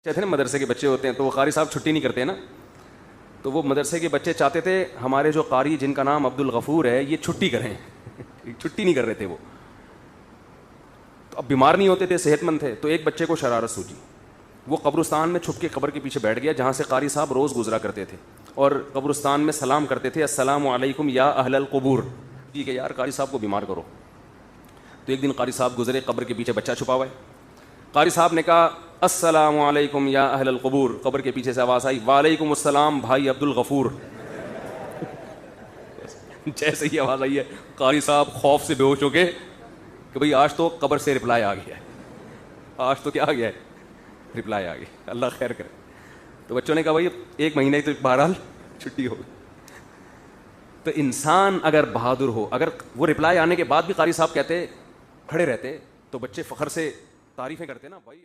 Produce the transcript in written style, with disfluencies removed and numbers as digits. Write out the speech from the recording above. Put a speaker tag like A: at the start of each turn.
A: تھے نا مدرسے کے بچے ہوتے ہیں تو وہ قاری صاحب چھٹی نہیں کرتے نا, تو وہ مدرسے کے بچے چاہتے تھے ہمارے جو قاری جن کا نام عبد الغفور ہے یہ چھٹی کریں. چھٹی نہیں کر رہے تھے وہ, تو اب بیمار نہیں ہوتے تھے, صحت مند تھے. تو ایک بچے کو شرارت سوچی, وہ قبرستان میں چھپ کے قبر کے پیچھے بیٹھ گیا جہاں سے قاری صاحب روز گزرا کرتے تھے, اور قبرستان میں سلام کرتے تھے, السلام علیکم یا اہل القبور. ٹھیک ہے یار, قاری صاحب کو بیمار کرو. تو ایک دن قاری صاحب گزرے, قبر کے پیچھے بچہ چھپا ہوا ہے. قاری صاحب نے کہا السلام علیکم یا اہل القبور. قبر کے پیچھے سے آواز آئی وعلیکم السلام بھائی عبد الغفور. جیسے ہی آواز آئی ہے قاری صاحب خوف سے بے ہوش ہو گئے کہ بھئی آج تو قبر سے رپلائی آ گیا ہے, آج تو کیا آ گیا ہے, رپلائی آ گئی, اللہ خیر کرے. تو بچوں نے کہا بھائی 1 مہینے تو بہرحال چھٹی ہو گئی. تو انسان اگر بہادر ہو, اگر وہ رپلائی آنے کے بعد بھی قاری صاحب کہتے کھڑے رہتے, تو بچے فخر سے تعریفیں کرتے نا بھائی.